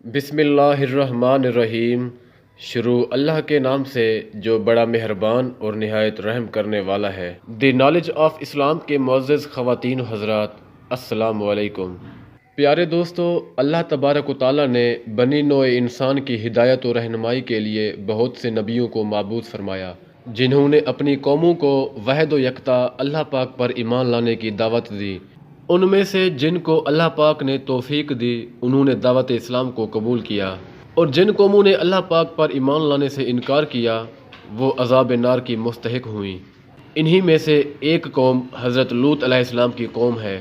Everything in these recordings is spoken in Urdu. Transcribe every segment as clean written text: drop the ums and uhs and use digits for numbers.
بسم اللہ الرحمن الرحیم۔ شروع اللہ کے نام سے جو بڑا مہربان اور نہایت رحم کرنے والا ہے۔ دی نالج آف اسلام کے معزز خواتین و حضرات، السلام علیکم۔ پیارے دوستو، اللہ تبارک و تعالیٰ نے بنی نوع انسان کی ہدایت و رہنمائی کے لیے بہت سے نبیوں کو مبعوث فرمایا، جنہوں نے اپنی قوموں کو وحید و یکتا اللہ پاک پر ایمان لانے کی دعوت دی۔ ان میں سے جن کو اللہ پاک نے توفیق دی، انہوں نے دعوت اسلام کو قبول کیا، اور جن قوموں نے اللہ پاک پر ایمان لانے سے انکار کیا وہ عذاب نار کی مستحق ہوئیں۔ انہی میں سے ایک قوم حضرت لوط علیہ السلام کی قوم ہے۔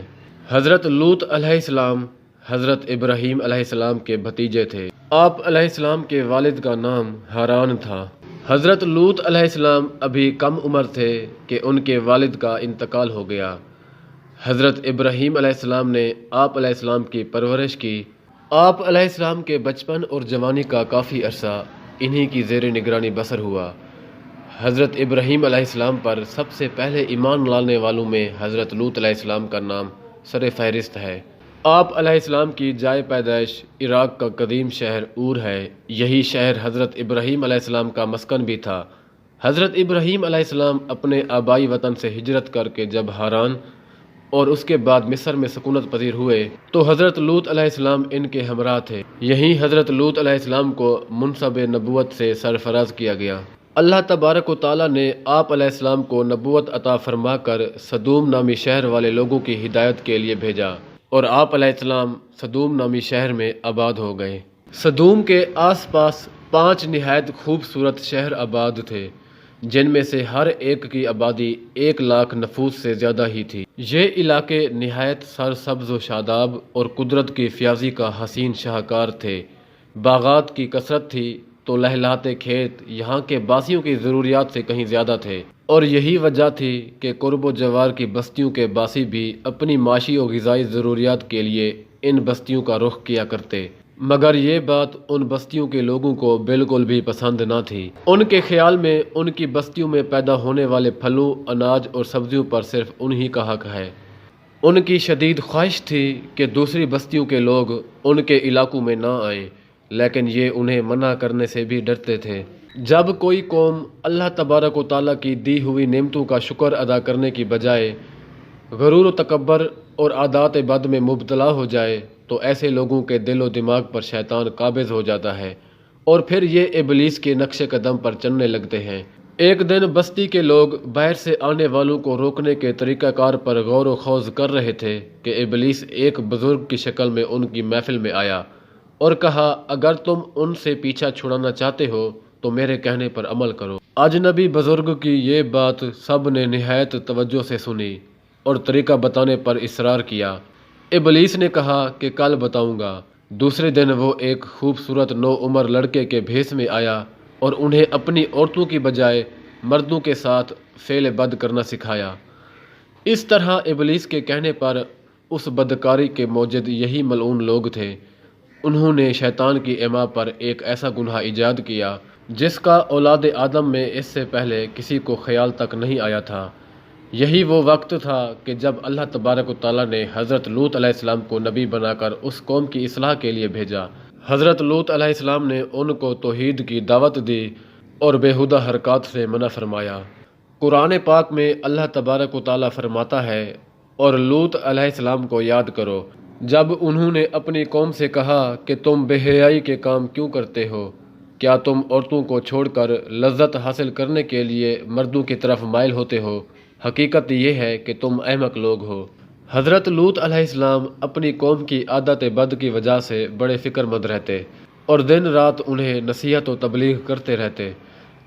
حضرت لوط علیہ السلام حضرت ابراہیم علیہ السلام کے بھتیجے تھے۔ آپ علیہ السلام کے والد کا نام حاران تھا۔ حضرت لوط علیہ السلام ابھی کم عمر تھے کہ ان کے والد کا انتقال ہو گیا۔ حضرت ابراہیم علیہ السلام نے آپ علیہ السلام کی پرورش کی۔ آپ علیہ السلام کے بچپن اور جوانی کا کافی عرصہ انہی کی زیر نگرانی بسر ہوا۔ حضرت ابراہیم علیہ السلام پر سب سے پہلے ایمان لانے والوں میں حضرت لوط علیہ السلام کا نام سر فہرست ہے۔ آپ علیہ السلام کی جائے پیدائش عراق کا قدیم شہر اور ہے۔ یہی شہر حضرت ابراہیم علیہ السلام کا مسکن بھی تھا۔ حضرت ابراہیم علیہ السلام اپنے آبائی وطن سے ہجرت کر کے جب حاران اور اس کے بعد مصر میں سکونت پذیر ہوئے تو حضرت لوط علیہ السلام ان کے ہمراہ تھے۔ یہیں حضرت لوط علیہ السلام کو منصب نبوت سے سرفراز کیا گیا۔ اللہ تبارک و تعالیٰ نے آپ علیہ السلام کو نبوت عطا فرما کر صدوم نامی شہر والے لوگوں کی ہدایت کے لیے بھیجا، اور آپ علیہ السلام صدوم نامی شہر میں آباد ہو گئے۔ صدوم کے آس پاس 5 نہایت خوبصورت شہر آباد تھے، جن میں سے ہر ایک کی آبادی 1 لاکھ نفوس سے زیادہ ہی تھی۔ یہ علاقے نہایت سرسبز و شاداب اور قدرت کی فیاضی کا حسین شاہکار تھے۔ باغات کی کثرت تھی تو لہلاتے کھیت یہاں کے باسیوں کی ضروریات سے کہیں زیادہ تھے، اور یہی وجہ تھی کہ قرب و جوار کی بستیوں کے باسی بھی اپنی معاشی و غذائی ضروریات کے لیے ان بستیوں کا رخ کیا کرتے، مگر یہ بات ان بستیوں کے لوگوں کو بالکل بھی پسند نہ تھی۔ ان کے خیال میں ان کی بستیوں میں پیدا ہونے والے پھلوں، اناج اور سبزیوں پر صرف انہی کا حق ہے۔ ان کی شدید خواہش تھی کہ دوسری بستیوں کے لوگ ان کے علاقوں میں نہ آئیں، لیکن یہ انہیں منع کرنے سے بھی ڈرتے تھے۔ جب کوئی قوم اللہ تبارک و تعالیٰ کی دی ہوئی نعمتوں کا شکر ادا کرنے کی بجائے غرور و تکبر اور عادات بد میں مبتلا ہو جائے تو ایسے لوگوں کے دل و دماغ پر شیطان قابض ہو جاتا ہے، اور پھر یہ ابلیس کے نقش قدم پر چلنے لگتے ہیں۔ ایک دن بستی کے لوگ باہر سے آنے والوں کو روکنے کے طریقہ کار پر غور و خوض کر رہے تھے کہ ابلیس ایک بزرگ کی شکل میں ان کی محفل میں آیا اور کہا، اگر تم ان سے پیچھا چھڑانا چاہتے ہو تو میرے کہنے پر عمل کرو۔ اجنبی بزرگ کی یہ بات سب نے نہایت توجہ سے سنی اور طریقہ بتانے پر اصرار کیا۔ ابلیس نے کہا کہ کل بتاؤں گا۔ دوسرے دن وہ ایک خوبصورت نوعمر لڑکے کے بھیس میں آیا اور انہیں اپنی عورتوں کی بجائے مردوں کے ساتھ فعل بد کرنا سکھایا۔ اس طرح ابلیس کے کہنے پر اس بدکاری کے موجد یہی ملعون لوگ تھے۔ انہوں نے شیطان کی ایما پر ایک ایسا گناہ ایجاد کیا جس کا اولاد آدم میں اس سے پہلے کسی کو خیال تک نہیں آیا تھا۔ یہی وہ وقت تھا کہ جب اللہ تبارک و تعالیٰ نے حضرت لوط علیہ السلام کو نبی بنا کر اس قوم کی اصلاح کے لیے بھیجا۔ حضرت لوط علیہ السلام نے ان کو توحید کی دعوت دی اور بیہودہ حرکات سے منع فرمایا۔ قرآن پاک میں اللہ تبارک و تعالیٰ فرماتا ہے، اور لوط علیہ السلام کو یاد کرو جب انہوں نے اپنی قوم سے کہا کہ تم بے حیائی کے کام کیوں کرتے ہو؟ کیا تم عورتوں کو چھوڑ کر لذت حاصل کرنے کے لیے مردوں کی طرف مائل ہوتے ہو؟ حقیقت یہ ہے کہ تم احمق لوگ ہو۔ حضرت لوط علیہ السلام اپنی قوم کی عادت بد کی وجہ سے بڑے فکر مند رہتے اور دن رات انہیں نصیحت و تبلیغ کرتے رہتے،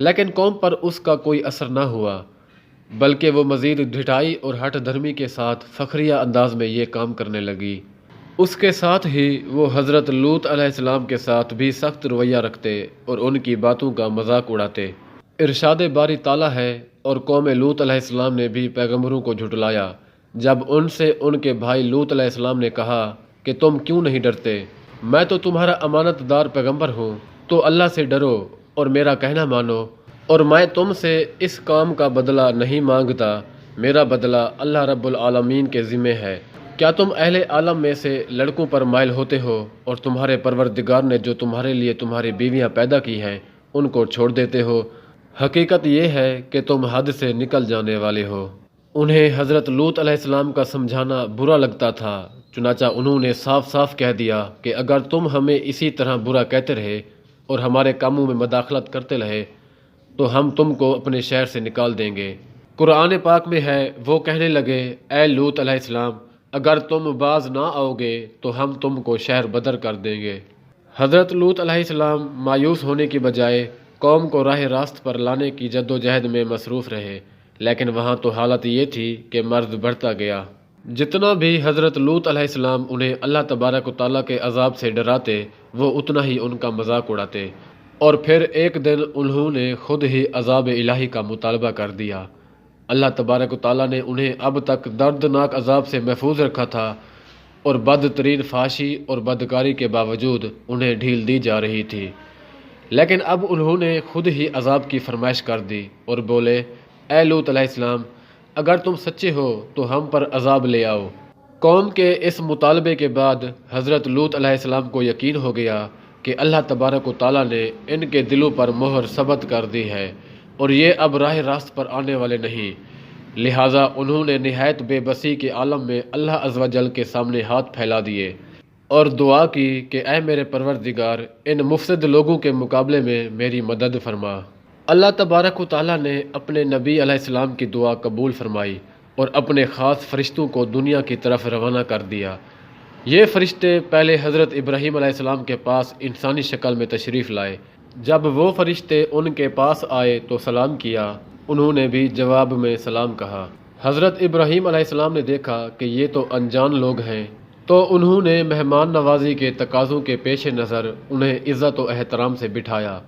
لیکن قوم پر اس کا کوئی اثر نہ ہوا، بلکہ وہ مزید ڈھٹائی اور ہٹ دھرمی کے ساتھ فخریہ انداز میں یہ کام کرنے لگی۔ اس کے ساتھ ہی وہ حضرت لوط علیہ السلام کے ساتھ بھی سخت رویہ رکھتے اور ان کی باتوں کا مذاق اڑاتے۔ ارشاد باری تعالیٰ ہے، اور قوم لوط علیہ السلام نے بھی پیغمبروں کو جھٹلایا جب ان سے ان کے بھائی لوط علیہ السلام نے کہا کہ تم کیوں نہیں ڈرتے؟ میں تو تمہارا امانت دار پیغمبر ہوں، تو اللہ سے ڈرو اور میرا کہنا مانو، اور میں تم سے اس کام کا بدلہ نہیں مانگتا، میرا بدلہ اللہ رب العالمین کے ذمہ ہے۔ کیا تم اہل عالم میں سے لڑکوں پر مائل ہوتے ہو اور تمہارے پروردگار نے جو تمہارے لیے تمہاری بیویاں پیدا کی ہیں ان کو چھوڑ دیتے ہو؟ حقیقت یہ ہے کہ تم حد سے نکل جانے والے ہو۔ انہیں حضرت لوط علیہ السلام کا سمجھانا برا لگتا تھا، چنانچہ انہوں نے صاف صاف کہہ دیا کہ اگر تم ہمیں اسی طرح برا کہتے رہے اور ہمارے کاموں میں مداخلت کرتے رہے تو ہم تم کو اپنے شہر سے نکال دیں گے۔ قرآن پاک میں ہے، وہ کہنے لگے، اے لوط علیہ السلام، اگر تم باز نہ آؤ گے تو ہم تم کو شہر بدر کر دیں گے۔ حضرت لوط علیہ السلام مایوس ہونے کی بجائے قوم کو راہ راست پر لانے کی جد و جہد میں مصروف رہے، لیکن وہاں تو حالت یہ تھی کہ مرض بڑھتا گیا۔ جتنا بھی حضرت لوط علیہ السلام انہیں اللہ تبارک و تعالیٰ کے عذاب سے ڈراتے، وہ اتنا ہی ان کا مذاق اڑاتے، اور پھر ایک دن انہوں نے خود ہی عذاب الہی کا مطالبہ کر دیا۔ اللہ تبارک و تعالیٰ نے انہیں اب تک دردناک عذاب سے محفوظ رکھا تھا، اور بدترین فحاشی اور بدکاری کے باوجود انہیں ڈھیل دی جا رہی تھی، لیکن اب انہوں نے خود ہی عذاب کی فرمائش کر دی اور بولے، اے لوط علیہ السلام، اگر تم سچے ہو تو ہم پر عذاب لے آؤ۔ قوم کے اس مطالبے کے بعد حضرت لوط علیہ السلام کو یقین ہو گیا کہ اللہ تبارک و تعالیٰ نے ان کے دلوں پر مہر ثبت کر دی ہے اور یہ اب راہ راست پر آنے والے نہیں، لہٰذا انہوں نے نہایت بے بسی کے عالم میں اللہ عز و جل کے سامنے ہاتھ پھیلا دیے اور دعا کی کہ اے میرے پروردگار، ان مفسد لوگوں کے مقابلے میں میری مدد فرما۔ اللہ تبارک و تعالیٰ نے اپنے نبی علیہ السلام کی دعا قبول فرمائی اور اپنے خاص فرشتوں کو دنیا کی طرف روانہ کر دیا۔ یہ فرشتے پہلے حضرت ابراہیم علیہ السلام کے پاس انسانی شکل میں تشریف لائے۔ جب وہ فرشتے ان کے پاس آئے تو سلام کیا، انہوں نے بھی جواب میں سلام کہا۔ حضرت ابراہیم علیہ السلام نے دیکھا کہ یہ تو انجان لوگ ہیں، تو انہوں نے مہمان نوازی کے تقاضوں کے پیش نظر انہیں عزت و احترام سے بٹھایا،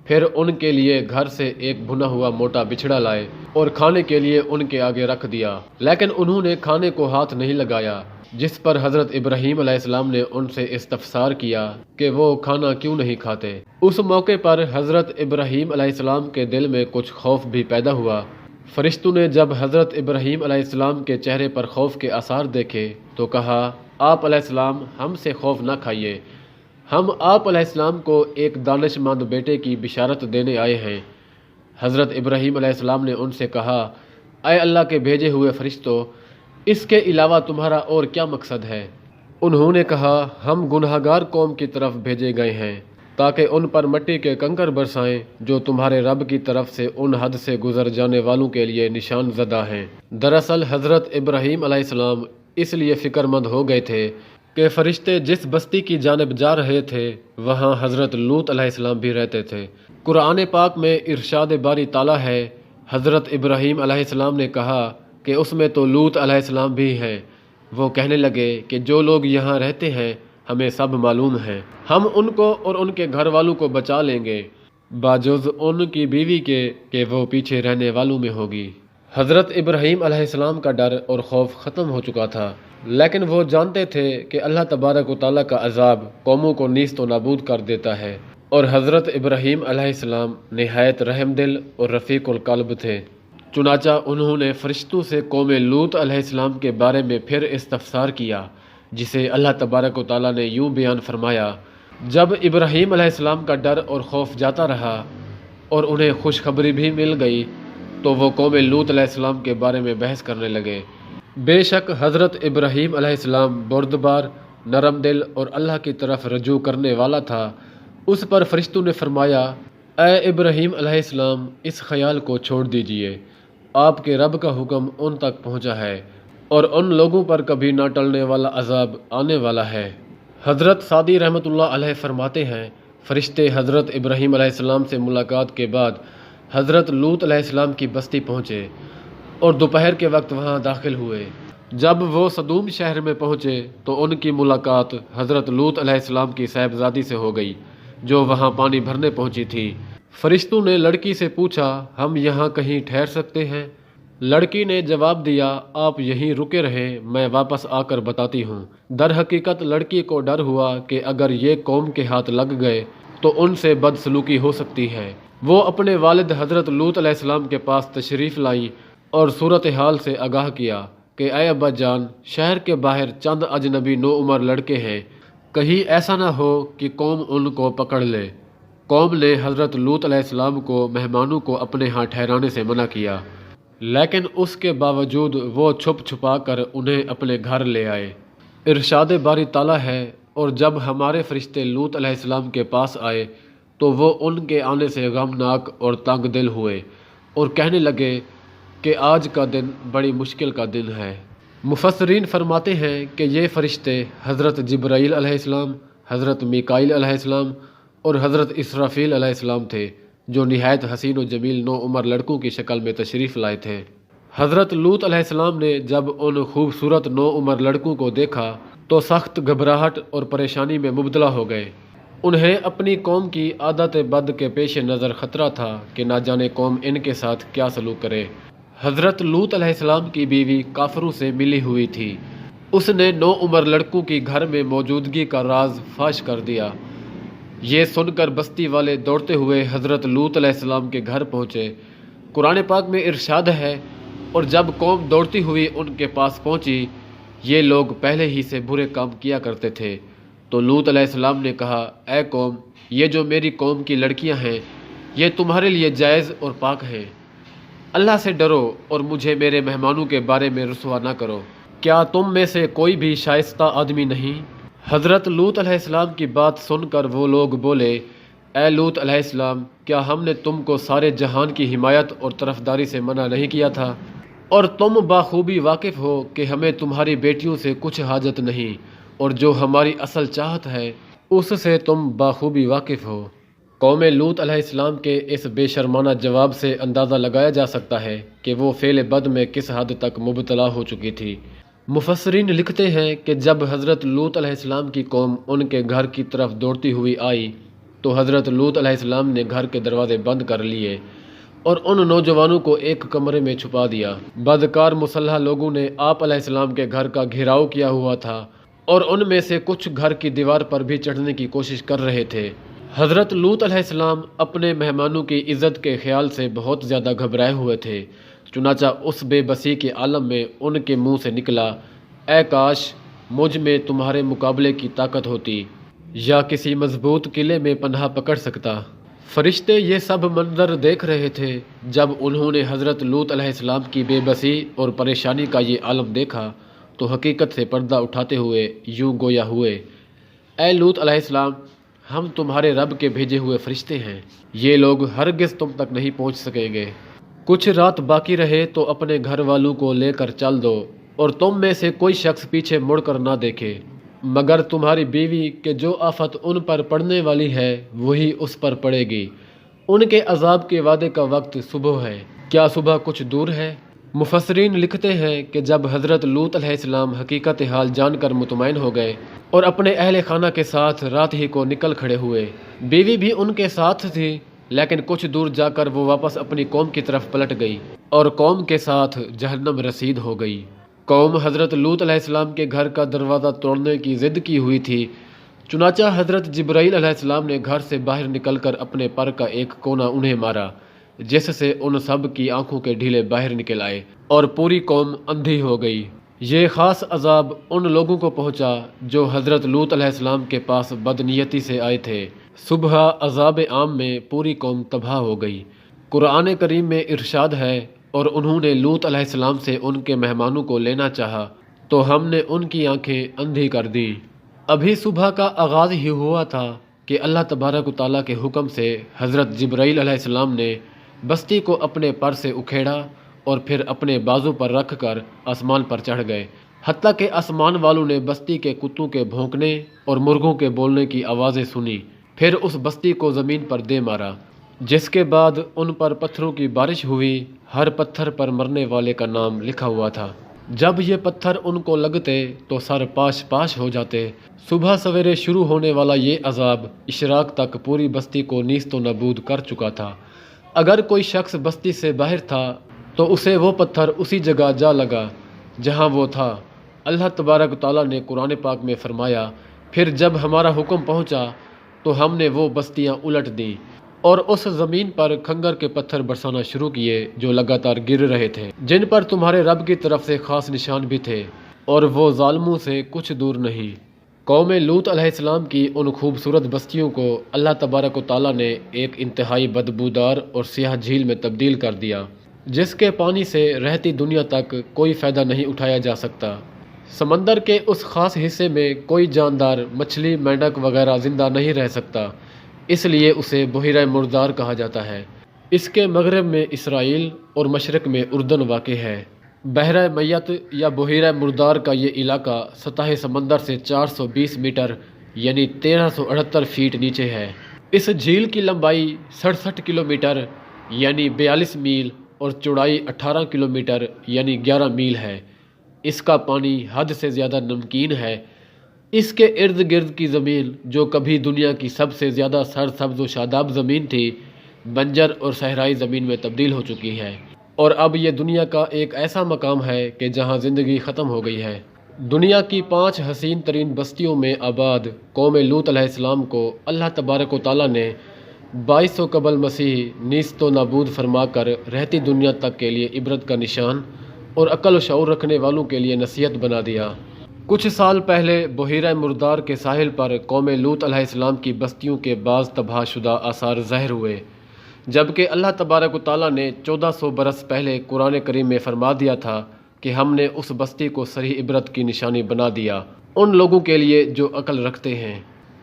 پھر ان کے لیے گھر سے ایک بھنا ہوا موٹا بچھڑا لائے اور کھانے کے لیے ان کے آگے رکھ دیا، لیکن انہوں نے کھانے کو ہاتھ نہیں لگایا، جس پر حضرت ابراہیم علیہ السلام نے ان سے استفسار کیا کہ وہ کھانا کیوں نہیں کھاتے۔ اس موقع پر حضرت ابراہیم علیہ السلام کے دل میں کچھ خوف بھی پیدا ہوا۔ فرشتوں نے جب حضرت ابراہیم علیہ السلام کے چہرے پر خوف کے آثار دیکھے تو کہا، آپ علیہ السلام ہم سے خوف نہ کھائیے، ہم آپ علیہ السلام کو ایک دانش مند بیٹے کی بشارت دینے آئے ہیں۔ حضرت ابراہیم علیہ السلام نے ان سے کہا، اے اللہ کے بھیجے ہوئے فرشتوں، اس کے علاوہ تمہارا اور کیا مقصد ہے؟ انہوں نے کہا، ہم گنہگار قوم کی طرف بھیجے گئے ہیں تاکہ ان پر مٹی کے کنکر برسائیں جو تمہارے رب کی طرف سے ان حد سے گزر جانے والوں کے لیے نشان زدہ ہیں۔ دراصل حضرت ابراہیم علیہ السلام اس لیے فکر مند ہو گئے تھے کہ فرشتے جس بستی کی جانب جا رہے تھے وہاں حضرت لوط علیہ السلام بھی رہتے تھے۔ قرآن پاک میں ارشاد باری تعالیٰ ہے، حضرت ابراہیم علیہ السلام نے کہا کہ اس میں تو لوط علیہ السلام بھی ہیں۔ وہ کہنے لگے کہ جو لوگ یہاں رہتے ہیں ہمیں سب معلوم ہیں، ہم ان کو اور ان کے گھر والوں کو بچا لیں گے، باجز ان کی بیوی کے کہ وہ پیچھے رہنے والوں میں ہوگی۔ حضرت ابراہیم علیہ السلام کا ڈر اور خوف ختم ہو چکا تھا، لیکن وہ جانتے تھے کہ اللہ تبارک و تعالیٰ کا عذاب قوموں کو نیست و نابود کر دیتا ہے، اور حضرت ابراہیم علیہ السلام نہایت رحم دل اور رفیق القلب تھے۔ چنانچہ انہوں نے فرشتوں سے قوم لوط علیہ السلام کے بارے میں پھر استفسار کیا، جسے اللہ تبارک و تعالیٰ نے یوں بیان فرمایا۔ جب ابراہیم علیہ السلام کا ڈر اور خوف جاتا رہا اور انہیں خوشخبری بھی مل گئی تو وہ قوم لوط علیہ السلام کے بارے میں بحث کرنے لگے۔ بے شک حضرت ابراہیم علیہ السلام بردبار، نرم دل اور اللہ کی طرف رجوع کرنے والا تھا۔ اس پر فرشتوں نے فرمایا، اے ابراہیم علیہ السلام، اس خیال کو چھوڑ دیجئے، آپ کے رب کا حکم ان تک پہنچا ہے اور ان لوگوں پر کبھی نہ ٹلنے والا عذاب آنے والا ہے۔ حضرت سعدی رحمۃ اللہ علیہ فرماتے ہیں، فرشتے حضرت ابراہیم علیہ السلام سے ملاقات کے بعد حضرت لوط علیہ السلام کی بستی پہنچے اور دوپہر کے وقت وہاں داخل ہوئے۔ جب وہ صدوم شہر میں پہنچے تو ان کی ملاقات حضرت لوط علیہ السلام کی صاحبزادی سے ہو گئی جو وہاں پانی بھرنے پہنچی تھی۔ فرشتوں نے لڑکی سے پوچھا، ہم یہاں کہیں ٹھہر سکتے ہیں؟ لڑکی نے جواب دیا، آپ یہیں رکے رہیں، میں واپس آ کر بتاتی ہوں۔ در حقیقت لڑکی کو ڈر ہوا کہ اگر یہ قوم کے ہاتھ لگ گئے تو ان سے بدسلوکی ہو سکتی ہے۔ وہ اپنے والد حضرت لوط علیہ السلام کے پاس تشریف لائی اور صورتحال سے آگاہ کیا۔ کہ اے ابا جان، شہر کے باہر چند اجنبی نوعمر لڑکے ہیں، کہیں ایسا نہ ہو کہ قوم ان کو پکڑ لے۔ قوم نے حضرت لوط علیہ السلام کو مہمانوں کو اپنے ہاں ٹھہرانے سے منع کیا، لیکن اس کے باوجود وہ چھپ چھپا کر انہیں اپنے گھر لے آئے۔ ارشاد باری تعالیٰ ہے، اور جب ہمارے فرشتے لوط علیہ السلام کے پاس آئے تو وہ ان کے آنے سے غمناک اور تنگ دل ہوئے اور کہنے لگے کہ آج کا دن بڑی مشکل کا دن ہے۔ مفسرین فرماتے ہیں کہ یہ فرشتے حضرت جبرائیل علیہ السلام، حضرت میکائیل علیہ السلام اور حضرت اسرافیل علیہ السلام تھے، جو نہایت حسین و جمیل نوعمر لڑکوں کی شکل میں تشریف لائے تھے۔ حضرت لوط علیہ السلام نے جب ان خوبصورت نوعمر لڑکوں کو دیکھا تو سخت گھبراہٹ اور پریشانی میں مبتلا ہو گئے۔ انہیں اپنی قوم کی عادت بد کے پیش نظر خطرہ تھا کہ نہ جانے قوم ان کے ساتھ کیا سلوک کرے۔ حضرت لوط علیہ السلام کی بیوی کافروں سے ملی ہوئی تھی۔ اس نے نوعمر لڑکوں کی گھر میں موجودگی کا راز فاش کر دیا۔ یہ سن کر بستی والے دوڑتے ہوئے حضرت لوط علیہ السلام کے گھر پہنچے۔ قرآن پاک میں ارشاد ہے، اور جب قوم دوڑتی ہوئی ان کے پاس پہنچی، یہ لوگ پہلے ہی سے برے کام کیا کرتے تھے، تو لوط علیہ السلام نے کہا، اے قوم، یہ جو میری قوم کی لڑکیاں ہیں یہ تمہارے لیے جائز اور پاک ہیں۔ اللہ سے ڈرو اور مجھے میرے مہمانوں کے بارے میں رسوا نہ کرو۔ کیا تم میں سے کوئی بھی شائستہ آدمی نہیں؟ حضرت لوط علیہ السلام کی بات سن کر وہ لوگ بولے، اے لوط علیہ السلام، کیا ہم نے تم کو سارے جہان کی حمایت اور طرفداری سے منع نہیں کیا تھا؟ اور تم بخوبی واقف ہو کہ ہمیں تمہاری بیٹیوں سے کچھ حاجت نہیں، اور جو ہماری اصل چاہت ہے اس سے تم بخوبی واقف ہو۔ قوم لوط علیہ السلام کے اس بے شرمانہ جواب سے اندازہ لگایا جا سکتا ہے کہ وہ فعل بد میں کس حد تک مبتلا ہو چکی تھی۔ مفسرین لکھتے ہیں کہ جب حضرت لوط علیہ السلام کی قوم ان کے گھر کی طرف دوڑتی ہوئی آئی تو حضرت لوط علیہ السلام نے گھر کے دروازے بند کر لیے اور ان نوجوانوں کو ایک کمرے میں چھپا دیا۔ بدکار مسلح لوگوں نے آپ علیہ السلام کے گھر کا گھیراؤ کیا ہوا تھا اور ان میں سے کچھ گھر کی دیوار پر بھی چڑھنے کی کوشش کر رہے تھے۔ حضرت لوط علیہ السلام اپنے مہمانوں کی عزت کے خیال سے بہت زیادہ گھبرائے ہوئے تھے، چنانچہ اس بے بسی کے عالم میں ان کے منہ سے نکلا، اے کاش مجھ میں تمہارے مقابلے کی طاقت ہوتی یا کسی مضبوط قلعے میں پناہ پکڑ سکتا۔ فرشتے یہ سب منظر دیکھ رہے تھے۔ جب انہوں نے حضرت لوط علیہ السلام کی بے بسی اور پریشانی کا یہ عالم دیکھا تو حقیقت سے پردہ اٹھاتے ہوئے یوں گویا ہوئے، اے لوط علیہ السلام، ہم تمہارے رب کے بھیجے ہوئے فرشتے ہیں، یہ لوگ ہرگز تم تک نہیں پہنچ سکیں گے۔ کچھ رات باقی رہے تو اپنے گھر والوں کو لے کر چل دو، اور تم میں سے کوئی شخص پیچھے مڑ کر نہ دیکھے، مگر تمہاری بیوی کہ جو آفت ان پر پڑنے والی ہے وہی اس پر پڑے گی۔ ان کے عذاب کے وعدے کا وقت صبح ہے، کیا صبح کچھ دور ہے؟ مفسرین لکھتے ہیں کہ جب حضرت لوط علیہ السلام حقیقت حال جان کر مطمئن ہو گئے اور اپنے اہل خانہ کے ساتھ رات ہی کو نکل کھڑے ہوئے، بیوی بھی ان کے ساتھ تھی، لیکن کچھ دور جا کر وہ واپس اپنی قوم کی طرف پلٹ گئی اور قوم کے ساتھ جہنم رسید ہو گئی۔ قوم حضرت لوط علیہ السلام کے گھر کا دروازہ توڑنے کی ضد کی ہوئی تھی، چنانچہ حضرت جبرائیل علیہ السلام نے گھر سے باہر نکل کر اپنے پر کا ایک کونا انہیں مارا، جس سے ان سب کی آنکھوں کے ڈھیلے باہر نکل آئے اور پوری قوم اندھی ہو گئی۔ یہ خاص عذاب ان لوگوں کو پہنچا جو حضرت لوط علیہ السلام کے پاس بدنیتی سے آئے تھے۔ صبح عذاب عام میں پوری قوم تباہ ہو گئی۔ قرآن کریم میں ارشاد ہے، اور انہوں نے لوط علیہ السلام سے ان کے مہمانوں کو لینا چاہا تو ہم نے ان کی آنکھیں اندھی کر دی۔ ابھی صبح کا آغاز ہی ہوا تھا کہ اللہ تبارک و تعالیٰ کے حکم سے حضرت جبرائیل علیہ السلام نے بستی کو اپنے پر سے اکھیڑا اور پھر اپنے بازو پر رکھ کر آسمان پر چڑھ گئے، حتیٰ کہ آسمان والوں نے بستی کے کتوں کے بھونکنے اور مرغوں کے بولنے کی آوازیں سنی، پھر اس بستی کو زمین پر دے مارا، جس کے بعد ان پر پتھروں کی بارش ہوئی، ہر پتھر پر مرنے والے کا نام لکھا ہوا تھا۔ جب یہ پتھر ان کو لگتے تو سر پاش پاش ہو جاتے۔ صبح سویرے شروع ہونے والا یہ عذاب اشراق تک پوری بستی کو نیست و نابود کر چکا تھا۔ اگر کوئی شخص بستی سے باہر تھا تو اسے وہ پتھر اسی جگہ جا لگا جہاں وہ تھا۔ اللہ تبارک تعالیٰ نے قرآن پاک میں فرمایا، پھر جب ہمارا حکم پہنچا تو ہم نے وہ بستیاں الٹ دیں اور اس زمین پر کھنگر کے پتھر برسانا شروع کیے جو لگاتار گر رہے تھے، جن پر تمہارے رب کی طرف سے خاص نشان بھی تھے، اور وہ ظالموں سے کچھ دور نہیں۔ قوم لوط علیہ السلام کی ان خوبصورت بستیوں کو اللہ تبارک و تعالیٰ نے ایک انتہائی بدبودار اور سیاہ جھیل میں تبدیل کر دیا، جس کے پانی سے رہتی دنیا تک کوئی فائدہ نہیں اٹھایا جا سکتا۔ سمندر کے اس خاص حصے میں کوئی جاندار، مچھلی، مینڈک وغیرہ زندہ نہیں رہ سکتا، اس لیے اسے بحیرہ مردار کہا جاتا ہے۔ اس کے مغرب میں اسرائیل اور مشرق میں اردن واقع ہے۔ بحیرہ میت یا بحیرہ مردار کا یہ علاقہ سطح سمندر سے 420 میٹر یعنی 1378 فیٹ نیچے ہے۔ اس جھیل کی لمبائی 67 کلومیٹر یعنی 42 میل اور چوڑائی 18 کلومیٹر یعنی 11 میل ہے۔ اس کا پانی حد سے زیادہ نمکین ہے۔ اس کے ارد گرد کی زمین، جو کبھی دنیا کی سب سے زیادہ سرسبز و شاداب زمین تھی، بنجر اور صحرائی زمین میں تبدیل ہو چکی ہے، اور اب یہ دنیا کا ایک ایسا مقام ہے کہ جہاں زندگی ختم ہو گئی ہے۔ دنیا کی 5 حسین ترین بستیوں میں آباد قوم لوط علیہ السلام کو اللہ تبارک و تعالیٰ نے 2200 قبل مسیح نیست و نابود فرما کر رہتی دنیا تک کے لیے عبرت کا نشان اور عقل و شعور رکھنے والوں کے لیے نصیحت بنا دیا۔ کچھ سال پہلے بحیرہ مردار کے ساحل پر قوم لوط علیہ السلام کی بستیوں کے بعض تباہ شدہ آثار ظاہر ہوئے، جبکہ اللہ تبارک و تعالیٰ نے 1400 برس پہلے قرآن کریم میں فرما دیا تھا کہ ہم نے اس بستی کو صریح عبرت کی نشانی بنا دیا ان لوگوں کے لیے جو عقل رکھتے ہیں۔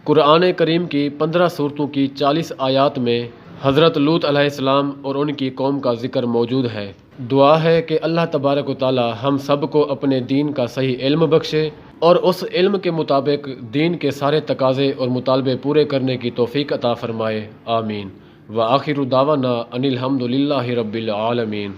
قرآن کریم کی 15 سورتوں کی 40 آیات میں حضرت لوط علیہ السلام اور ان کی قوم کا ذکر موجود ہے۔ دعا ہے کہ اللہ تبارک و تعالیٰ ہم سب کو اپنے دین کا صحیح علم بخشے اور اس علم کے مطابق دین کے سارے تقاضے اور مطالبے پورے کرنے کی توفیق عطا فرمائے، آمین۔ وآخر دعوانا ان الحمد للہ رب العالمین۔